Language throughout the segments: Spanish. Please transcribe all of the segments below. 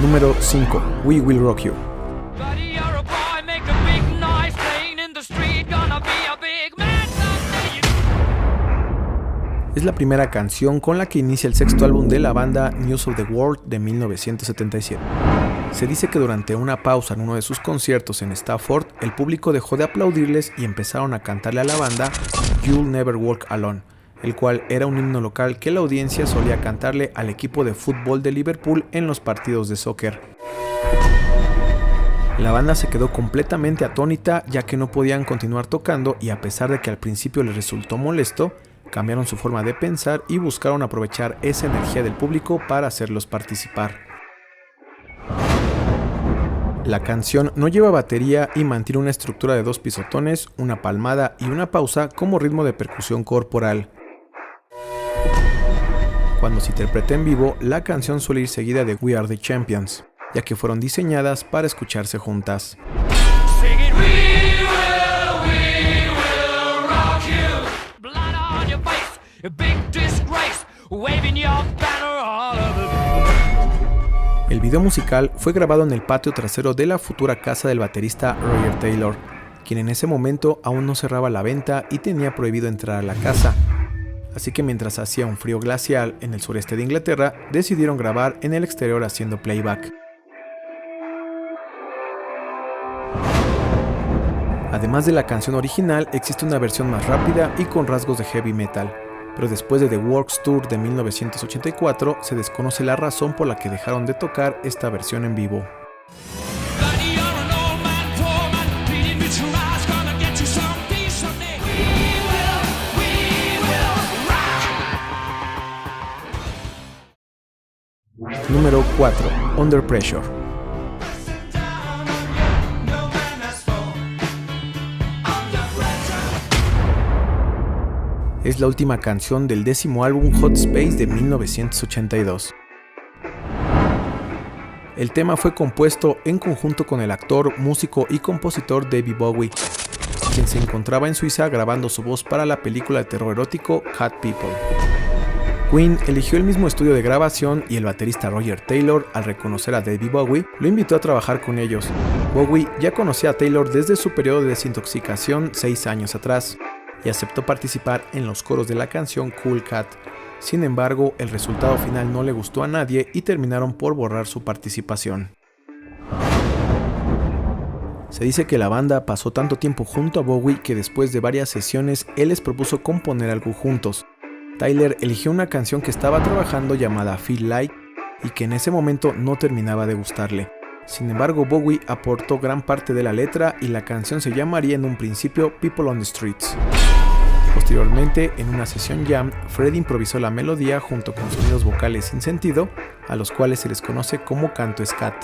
Número 5. We Will Rock You. Es la primera canción con la que inicia el sexto álbum de la banda, News of the World, de 1977. Se dice que durante una pausa en uno de sus conciertos en Stafford, el público dejó de aplaudirles y empezaron a cantarle a la banda You'll Never Walk Alone, el cual era un himno local que la audiencia solía cantarle al equipo de fútbol de Liverpool en los partidos de soccer. La banda se quedó completamente atónita, ya que no podían continuar tocando, y a pesar de que al principio les resultó molesto, cambiaron su forma de pensar y buscaron aprovechar esa energía del público para hacerlos participar. La canción no lleva batería y mantiene una estructura de 2 pisotones, una palmada y una pausa como ritmo de percusión corporal. Cuando se interpreta en vivo, la canción suele ir seguida de We Are the Champions, ya que fueron diseñadas para escucharse juntas. El video musical fue grabado en el patio trasero de la futura casa del baterista Roger Taylor, quien en ese momento aún no cerraba la venta y tenía prohibido entrar a la casa. Así que mientras hacía un frío glacial en el sureste de Inglaterra, decidieron grabar en el exterior haciendo playback. Además de la canción original, existe una versión más rápida y con rasgos de heavy metal, pero después de The Works Tour de 1984 se desconoce la razón por la que dejaron de tocar esta versión en vivo. Número 4. Under Pressure. Es la última canción del 10º álbum Hot Space de 1982. El tema fue compuesto en conjunto con el actor, músico y compositor David Bowie, quien se encontraba en Suiza grabando su voz para la película de terror erótico Cat People. Queen eligió el mismo estudio de grabación y el baterista Roger Taylor, al reconocer a David Bowie, lo invitó a trabajar con ellos. Bowie ya conocía a Taylor desde su periodo de desintoxicación 6 años atrás y aceptó participar en los coros de la canción Cool Cat. Sin embargo, el resultado final no le gustó a nadie y terminaron por borrar su participación. Se dice que la banda pasó tanto tiempo junto a Bowie que después de varias sesiones él les propuso componer algo juntos. Tyler eligió una canción que estaba trabajando llamada Feel Like y que en ese momento no terminaba de gustarle. Sin embargo, Bowie aportó gran parte de la letra y la canción se llamaría en un principio People on the Streets. Posteriormente, en una sesión jam, Freddie improvisó la melodía junto con sonidos vocales sin sentido, a los cuales se les conoce como canto scat.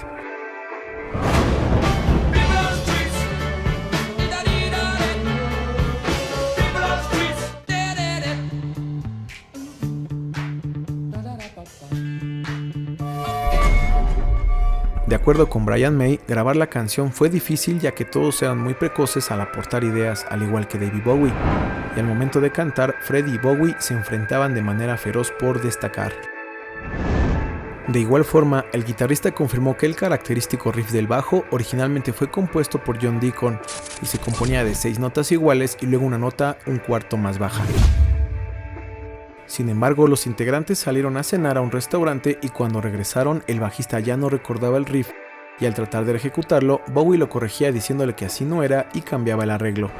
De acuerdo con Brian May, grabar la canción fue difícil ya que todos eran muy precoces al aportar ideas, al igual que David Bowie, y al momento de cantar, Freddie y Bowie se enfrentaban de manera feroz por destacar. De igual forma, el guitarrista confirmó que el característico riff del bajo originalmente fue compuesto por John Deacon y se componía de 6 notas iguales y luego una nota un cuarto más baja. Sin embargo, los integrantes salieron a cenar a un restaurante y cuando regresaron, el bajista ya no recordaba el riff y al tratar de ejecutarlo, Bowie lo corregía diciéndole que así no era y cambiaba el arreglo.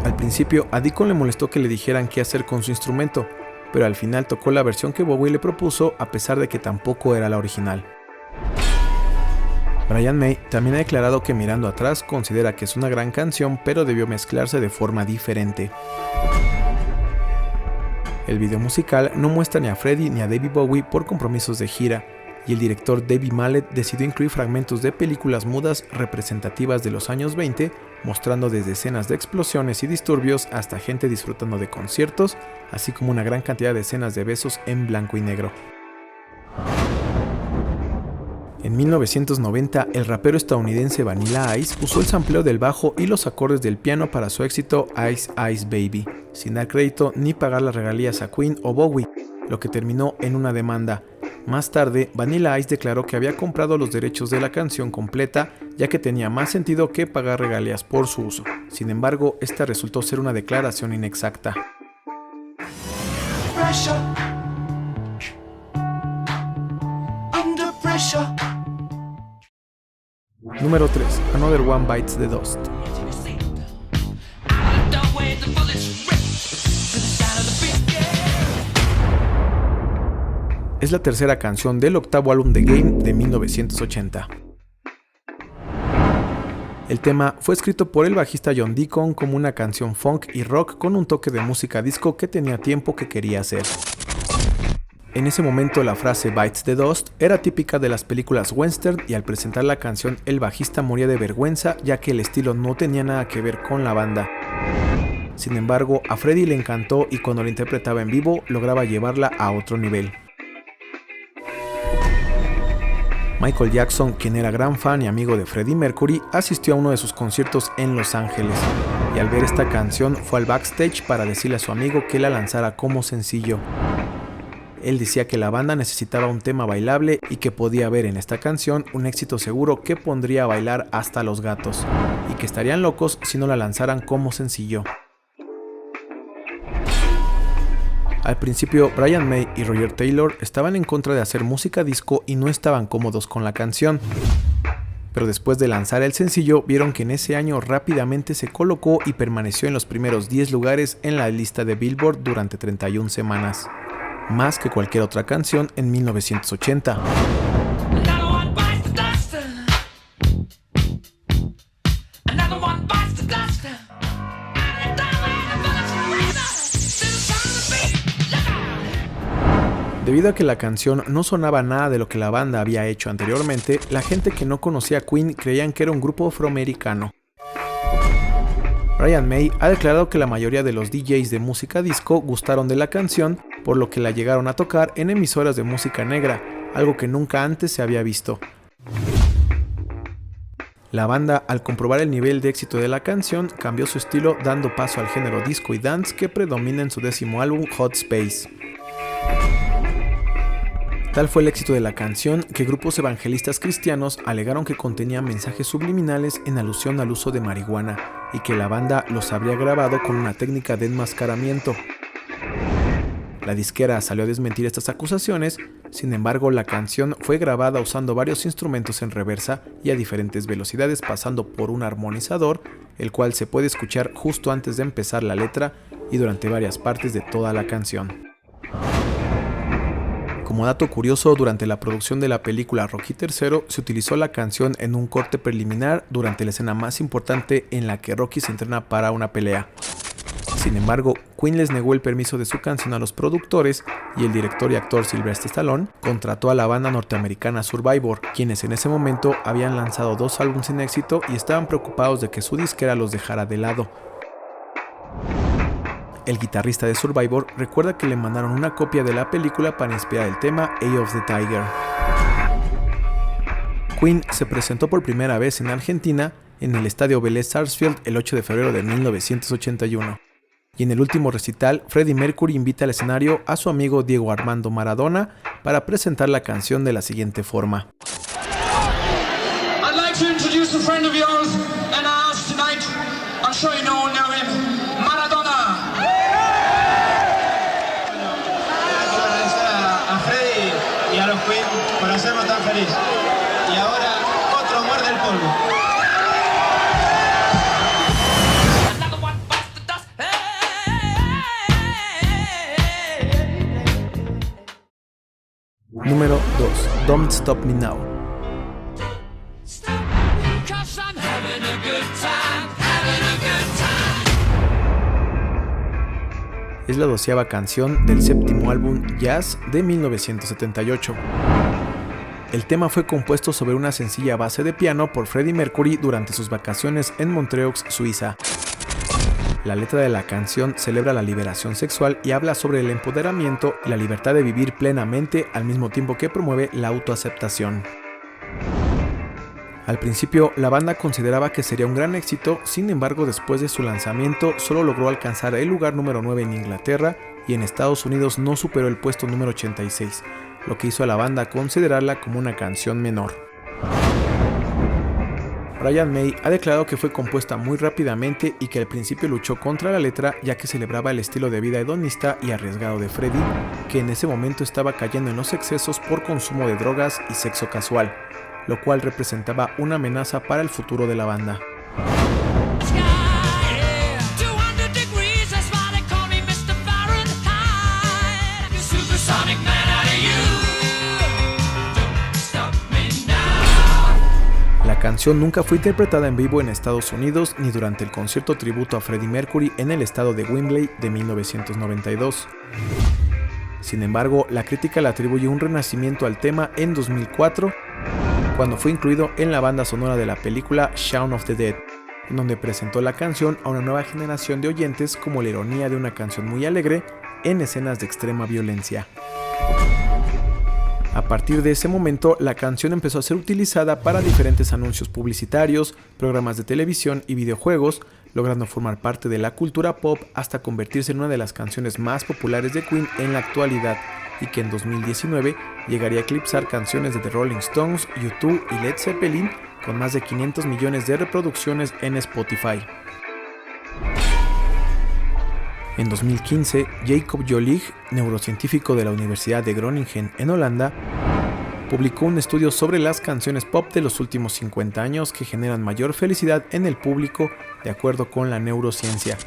Al principio, a Deacon le molestó que le dijeran qué hacer con su instrumento, pero al final tocó la versión que Bowie le propuso a pesar de que tampoco era la original. Brian May también ha declarado que mirando atrás considera que es una gran canción, pero debió mezclarse de forma diferente. El video musical no muestra ni a Freddie ni a David Bowie por compromisos de gira, y el director David Mallet decidió incluir fragmentos de películas mudas representativas de los años 20, mostrando desde escenas de explosiones y disturbios hasta gente disfrutando de conciertos, así como una gran cantidad de escenas de besos en blanco y negro. En 1990, el rapero estadounidense Vanilla Ice usó el sampleo del bajo y los acordes del piano para su éxito Ice Ice Baby, sin dar crédito ni pagar las regalías a Queen o Bowie, lo que terminó en una demanda, Más tarde, Vanilla Ice declaró que había comprado los derechos de la canción completa, ya que tenía más sentido que pagar regalías por su uso. Sin embargo, esta resultó ser una declaración inexacta. Número 3. Another One Bites the Dust. Es la tercera canción del octavo álbum de Game de 1980. El tema fue escrito por el bajista John Deacon como una canción funk y rock con un toque de música disco que tenía tiempo que quería hacer. En ese momento la frase Bites the Dust era típica de las películas western y al presentar la canción el bajista moría de vergüenza ya que el estilo no tenía nada que ver con la banda. Sin embargo, a Freddie le encantó y cuando la interpretaba en vivo lograba llevarla a otro nivel. Michael Jackson, quien era gran fan y amigo de Freddie Mercury, asistió a uno de sus conciertos en Los Ángeles y al ver esta canción fue al backstage para decirle a su amigo que la lanzara como sencillo. Él decía que la banda necesitaba un tema bailable y que podía ver en esta canción un éxito seguro que pondría a bailar hasta los gatos, y que estarían locos si no la lanzaran como sencillo. Al principio, Brian May y Roger Taylor estaban en contra de hacer música disco y no estaban cómodos con la canción. Pero después de lanzar el sencillo, vieron que en ese año rápidamente se colocó y permaneció en los primeros 10 lugares en la lista de Billboard durante 31 semanas, más que cualquier otra canción en 1980. Debido a que la canción no sonaba nada de lo que la banda había hecho anteriormente, la gente que no conocía a Queen creían que era un grupo afroamericano. Brian May ha declarado que la mayoría de los DJs de música disco gustaron de la canción, por lo que la llegaron a tocar en emisoras de música negra, algo que nunca antes se había visto. La banda, al comprobar el nivel de éxito de la canción, cambió su estilo dando paso al género disco y dance que predomina en su 10º álbum Hot Space. Tal fue el éxito de la canción que grupos evangelistas cristianos alegaron que contenía mensajes subliminales en alusión al uso de marihuana y que la banda los habría grabado con una técnica de enmascaramiento. La disquera salió a desmentir estas acusaciones, sin embargo la canción fue grabada usando varios instrumentos en reversa y a diferentes velocidades pasando por un armonizador, el cual se puede escuchar justo antes de empezar la letra y durante varias partes de toda la canción. Como dato curioso, durante la producción de la película Rocky III se utilizó la canción en un corte preliminar durante la escena más importante en la que Rocky se entrena para una pelea. Sin embargo, Queen les negó el permiso de su canción a los productores y el director y actor Sylvester Stallone contrató a la banda norteamericana Survivor, quienes en ese momento habían lanzado 2 álbumes sin éxito y estaban preocupados de que su disquera los dejara de lado. El guitarrista de Survivor recuerda que le mandaron una copia de la película para inspirar el tema Eye of the Tiger. Queen se presentó por primera vez en Argentina en el estadio Vélez Sarsfield el 8 de febrero de 1981. Y en el último recital, Freddie Mercury invita al escenario a su amigo Diego Armando Maradona para presentar la canción de la siguiente forma. I'd like to introduce a friend of yours and ours tonight. I'm sure you all know him, Maradona. A Freddie y a los Queen por hacernos tan feliz. Y ahora otro muerde el polvo. Número 2. Don't Stop Me Now. Es la 12ª canción del 7º álbum Jazz de 1978. El tema fue compuesto sobre una sencilla base de piano por Freddie Mercury durante sus vacaciones en Montreux, Suiza. La letra de la canción celebra la liberación sexual y habla sobre el empoderamiento y la libertad de vivir plenamente al mismo tiempo que promueve la autoaceptación. Al principio, la banda consideraba que sería un gran éxito, sin embargo, después de su lanzamiento, solo logró alcanzar el lugar número 9 en Inglaterra y en Estados Unidos no superó el puesto número 86, lo que hizo a la banda considerarla como una canción menor. Brian May ha declarado que fue compuesta muy rápidamente y que al principio luchó contra la letra, ya que celebraba el estilo de vida hedonista y arriesgado de Freddie, que en ese momento estaba cayendo en los excesos por consumo de drogas y sexo casual, lo cual representaba una amenaza para el futuro de la banda. La canción nunca fue interpretada en vivo en Estados Unidos ni durante el concierto tributo a Freddie Mercury en el estado de Wembley de 1992. Sin embargo, la crítica le atribuye un renacimiento al tema en 2004, cuando fue incluido en la banda sonora de la película Shaun of the Dead, en donde presentó la canción a una nueva generación de oyentes como la ironía de una canción muy alegre en escenas de extrema violencia. A partir de ese momento, la canción empezó a ser utilizada para diferentes anuncios publicitarios, programas de televisión y videojuegos, logrando formar parte de la cultura pop hasta convertirse en una de las canciones más populares de Queen en la actualidad, y que en 2019 llegaría a eclipsar canciones de The Rolling Stones, U2 y Led Zeppelin, con más de 500 millones de reproducciones en Spotify. En 2015, Jacob Jolig, neurocientífico de la Universidad de Groningen en Holanda, publicó un estudio sobre las canciones pop de los últimos 50 años que generan mayor felicidad en el público de acuerdo con la neurociencia,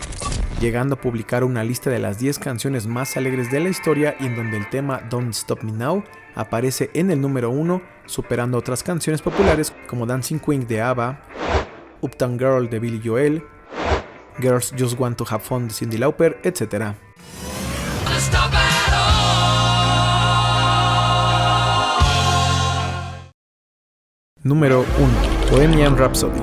llegando a publicar una lista de las 10 canciones más alegres de la historia y en donde el tema Don't Stop Me Now aparece en el número 1, superando otras canciones populares como Dancing Queen de ABBA, Uptown Girl de Billy Joel, Girls Just Want to Have Fun de Cyndi Lauper, etc. Número 1. Bohemian Rhapsody.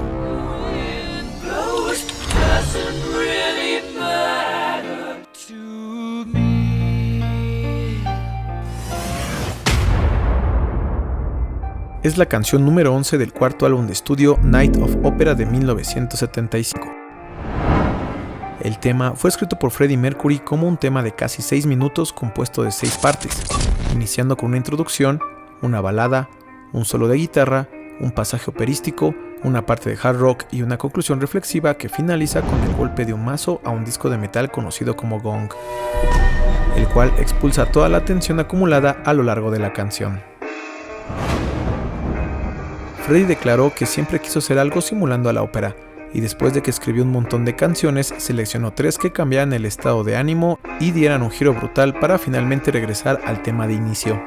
Es la canción número 11 del cuarto álbum de estudio Night of Opera de 1975. El tema fue escrito por Freddie Mercury como un tema de casi 6 minutos compuesto de 6 partes, iniciando con una introducción, una balada, un solo de guitarra, un pasaje operístico, una parte de hard rock y una conclusión reflexiva que finaliza con el golpe de un mazo a un disco de metal conocido como gong, el cual expulsa toda la tensión acumulada a lo largo de la canción. Freddie declaró que siempre quiso hacer algo simulando a la ópera, y después de que escribió un montón de canciones, seleccionó 3 que cambiaran el estado de ánimo y dieran un giro brutal para finalmente regresar al tema de inicio.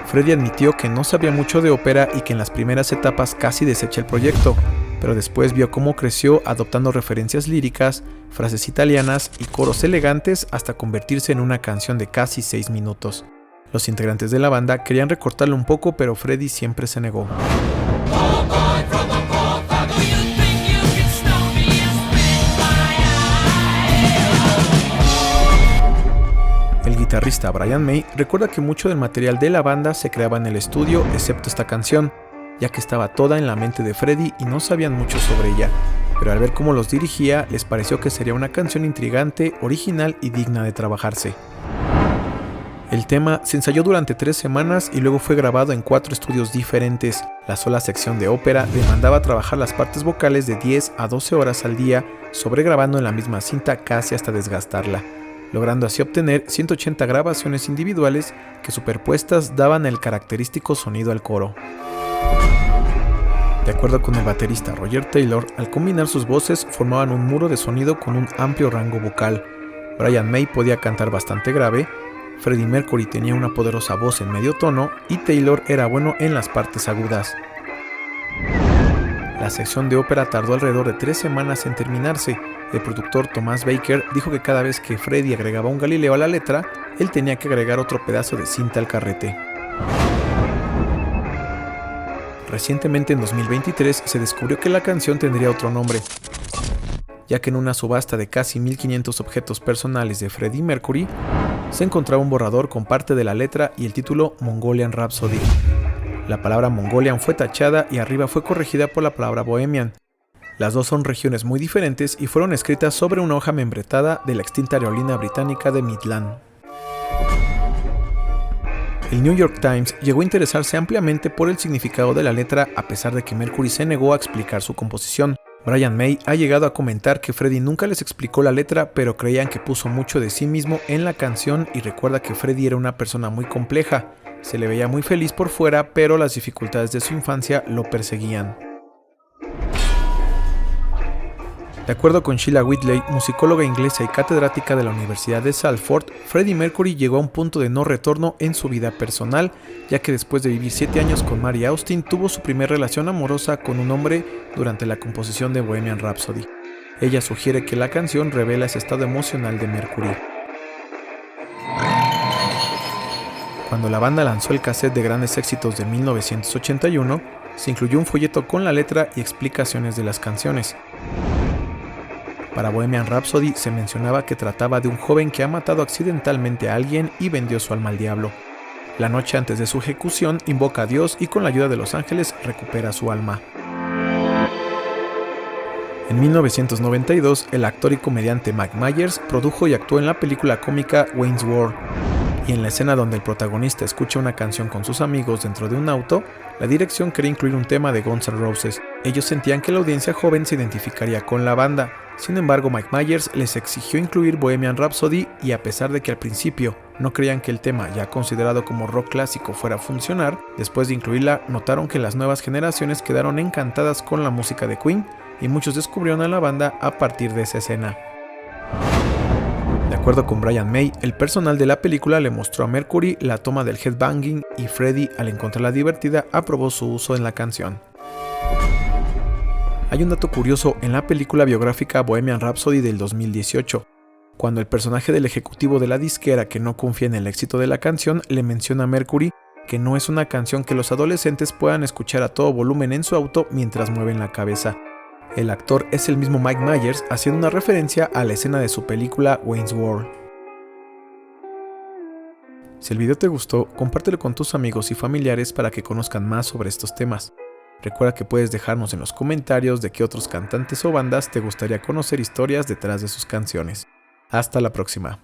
Freddie admitió que no sabía mucho de ópera y que en las primeras etapas casi desecha el proyecto, pero después vio cómo creció adoptando referencias líricas, frases italianas y coros elegantes hasta convertirse en una canción de casi 6 minutos. Los integrantes de la banda querían recortarlo un poco, pero Freddie siempre se negó. El guitarrista Brian May recuerda que mucho del material de la banda se creaba en el estudio excepto esta canción, ya que estaba toda en la mente de Freddie y no sabían mucho sobre ella, pero al ver cómo los dirigía les pareció que sería una canción intrigante, original y digna de trabajarse. El tema se ensayó durante 3 semanas y luego fue grabado en 4 estudios diferentes. La sola sección de ópera demandaba trabajar las partes vocales de 10 a 12 horas al día, sobregrabando en la misma cinta casi hasta desgastarla, logrando así obtener 180 grabaciones individuales que superpuestas daban el característico sonido al coro. De acuerdo con el baterista Roger Taylor, al combinar sus voces formaban un muro de sonido con un amplio rango vocal. Brian May podía cantar bastante grave, Freddie Mercury tenía una poderosa voz en medio tono y Taylor era bueno en las partes agudas. La sección de ópera tardó alrededor de 3 semanas en terminarse. El productor Thomas Baker dijo que cada vez que Freddie agregaba un Galileo a la letra, él tenía que agregar otro pedazo de cinta al carrete. Recientemente, en 2023, se descubrió que la canción tendría otro nombre, ya que en una subasta de casi 1500 objetos personales de Freddie Mercury, se encontraba un borrador con parte de la letra y el título Mongolian Rhapsody. La palabra Mongolian fue tachada y arriba fue corregida por la palabra Bohemian. Las dos son regiones muy diferentes y fueron escritas sobre una hoja membretada de la extinta aerolínea británica de Midland. El New York Times llegó a interesarse ampliamente por el significado de la letra a pesar de que Mercury se negó a explicar su composición. Brian May ha llegado a comentar que Freddie nunca les explicó la letra, pero creían que puso mucho de sí mismo en la canción y recuerda que Freddie era una persona muy compleja. Se le veía muy feliz por fuera, pero las dificultades de su infancia lo perseguían. De acuerdo con Sheila Whitley, musicóloga inglesa y catedrática de la Universidad de Salford, Freddie Mercury llegó a un punto de no retorno en su vida personal, ya que después de vivir 7 años con Mary Austin, tuvo su primera relación amorosa con un hombre durante la composición de Bohemian Rhapsody. Ella sugiere que la canción revela ese estado emocional de Mercury. Cuando la banda lanzó el cassette de grandes éxitos de 1981, se incluyó un folleto con la letra y explicaciones de las canciones. Para Bohemian Rhapsody se mencionaba que trataba de un joven que ha matado accidentalmente a alguien y vendió su alma al diablo. La noche antes de su ejecución invoca a Dios y con la ayuda de los ángeles recupera su alma. En 1992, el actor y comediante Mike Myers produjo y actuó en la película cómica Wayne's World. Y en la escena donde el protagonista escucha una canción con sus amigos dentro de un auto, la dirección quería incluir un tema de Guns N' Roses. Ellos sentían que la audiencia joven se identificaría con la banda. Sin embargo, Mike Myers les exigió incluir Bohemian Rhapsody y a pesar de que al principio no creían que el tema, ya considerado como rock clásico, fuera a funcionar, después de incluirla notaron que las nuevas generaciones quedaron encantadas con la música de Queen y muchos descubrieron a la banda a partir de esa escena. De acuerdo con Brian May, el personal de la película le mostró a Mercury la toma del headbanging y Freddie, al encontrarla divertida, aprobó su uso en la canción. Hay un dato curioso en la película biográfica Bohemian Rhapsody del 2018, cuando el personaje del ejecutivo de la disquera que no confía en el éxito de la canción le menciona a Mercury que no es una canción que los adolescentes puedan escuchar a todo volumen en su auto mientras mueven la cabeza. El actor es el mismo Mike Myers, haciendo una referencia a la escena de su película Wayne's World. Si el video te gustó, compártelo con tus amigos y familiares para que conozcan más sobre estos temas. Recuerda que puedes dejarnos en los comentarios de qué otros cantantes o bandas te gustaría conocer historias detrás de sus canciones. Hasta la próxima.